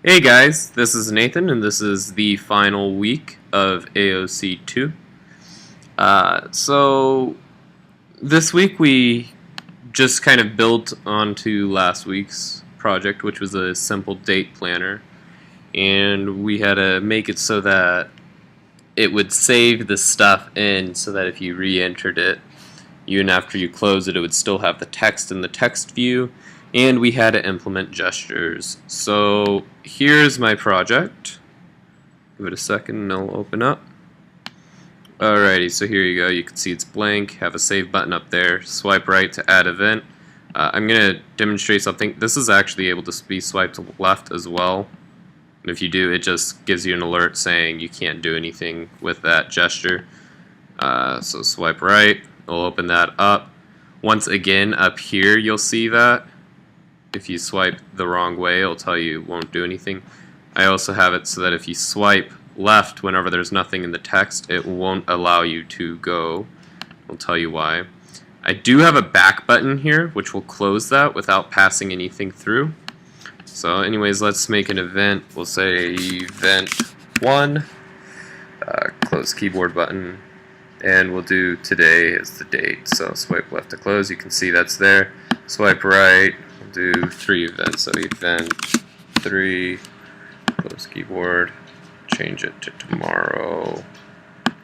Hey guys, this is Nathan, and this is the final week of AOC2. So this week we just kind of built onto last week's project, which was a simple date planner, and we had to make it so that it would save the stuff in, so that if you re-entered it, even after you close it, it would still have the text in the text view, and we had to implement gestures. So here's my project. Give it a second and it'll open up. Alrighty, so here you go. You can see it's blank. Have a save button up there. Swipe right to add event. I'm going to demonstrate something. This is actually able to be swiped left as well. And if you do, it just gives you an alert saying you can't do anything with that gesture. So swipe right. It'll open that up. Once again, up here you'll see that. If you swipe the wrong way, it'll tell you it won't do anything. I also have it so that if you swipe left whenever there's nothing in the text, it won't allow you to go. I'll tell you why. I do have a back button here, which will close that without passing anything through. So anyways, let's make an event. We'll say event 1, close keyboard button, and we'll do today as the date. So swipe left to close. You can see that's there. Swipe right. We'll do 3 events. So event 3, close keyboard, change it to tomorrow.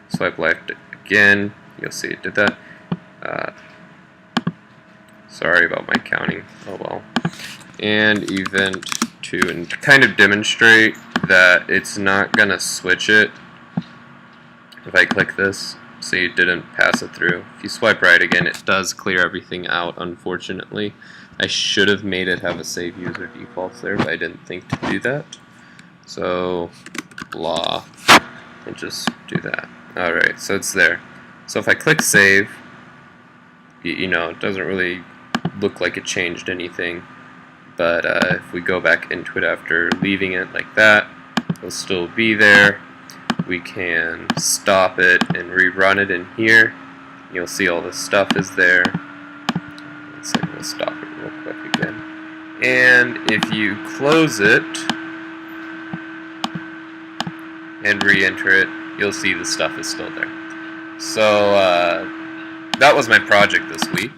Swipe left again. You'll see it did that. Sorry about my counting. Oh well. And event 2, and to kind of demonstrate that it's not gonna switch it, if I click this, so you didn't pass it through. If you swipe right again, it does clear everything out, unfortunately. I should have made it have a save user defaults there, but I didn't think to do that. So, blah, and just do that. Alright, so it's there. So if I click save, you know, it doesn't really look like it changed anything. But if we go back into it after leaving it like that, it'll still be there. We can stop it and rerun it in here. You'll see all the stuff is there. Let's see, we'll stop it real quick again. And if you close it and re-enter it, you'll see the stuff is still there. So that was my project this week.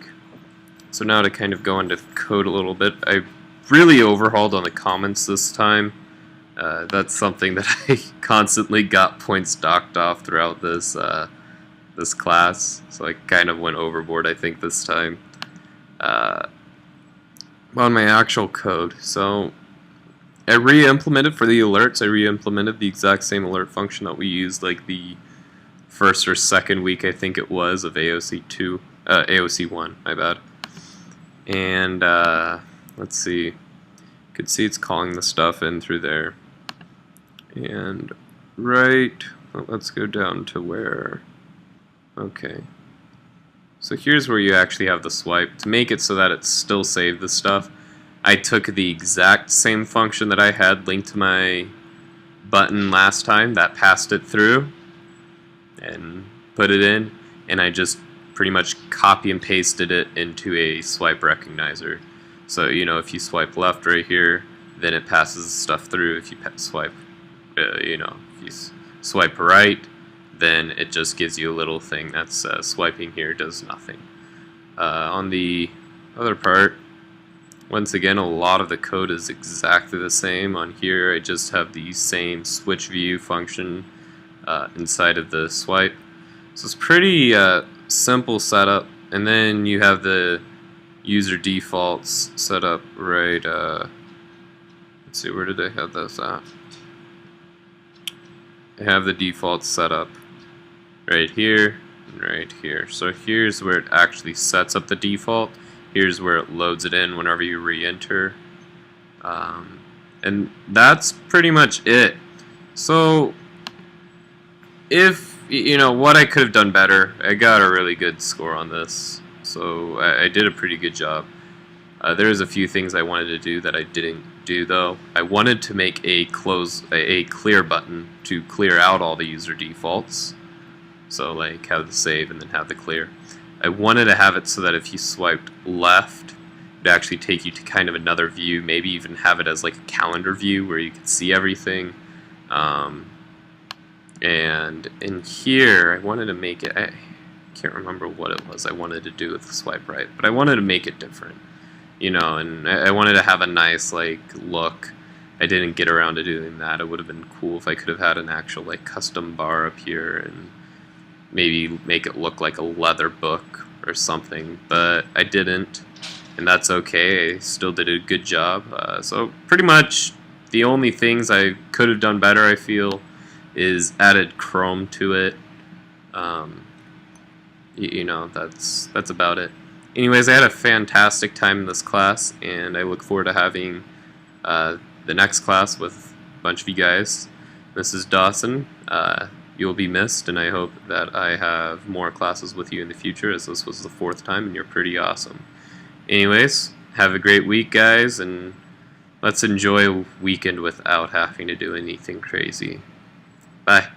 So now to kind of go into code a little bit, I really overhauled on the comments this time. That's something that I constantly got points docked off throughout this this class, so I kind of went overboard, I think, this time. On my actual code, so I re-implemented for the alerts. I re-implemented the exact same alert function that we used like the first or second week, I think it was, of AOC2, AOC1. My bad. And let's see. You could see it's calling the stuff in through there. And right, well, let's go down to where, okay. So here's where you actually have the swipe. To make it so that it still saved the stuff, I took the exact same function that I had linked to my button last time that passed it through and put it in, and I just pretty much copy and pasted it into a swipe recognizer. So, you know, if you swipe left right here, then it passes stuff through. If you swipe, you know, if you swipe right, then it just gives you a little thing that's swiping here does nothing. On the other part, once again, a lot of the code is exactly the same. On here, I just have the same switch view function inside of the swipe. So it's pretty simple setup. And then you have the user defaults set up right, let's see, where did I have those at? I have the defaults set up right here and right here. So here's where it actually sets up the default. Here's where it loads it in whenever you re-enter. And that's pretty much it. So if, you know, what I could have done better, I got a really good score on this. So I did a pretty good job. There's a few things I wanted to do that I didn't do though. I wanted to make a clear button to clear out all the user defaults. So like have the save and then have the clear. I wanted to have it so that if you swiped left, would actually take you to kind of another view, maybe even have it as like a calendar view where you can see everything. And in here, I wanted to make it, I can't remember what it was I wanted to do with the swipe right, but I wanted to make it different, you know, and I wanted to have a nice like look. I didn't get around to doing that. It would have been cool if I could have had an actual like custom bar up here and maybe make it look like a leather book or something, but I didn't, and that's okay. I still did a good job. So pretty much the only things I could have done better, I feel, is added chrome to it. You know, that's about it. Anyways, I had a fantastic time in this class, and I look forward to having the next class with a bunch of you guys. This is Dawson. You'll be missed, and I hope that I have more classes with you in the future, as this was the 4th time, and you're pretty awesome. Anyways, have a great week, guys, and let's enjoy a weekend without having to do anything crazy. Bye.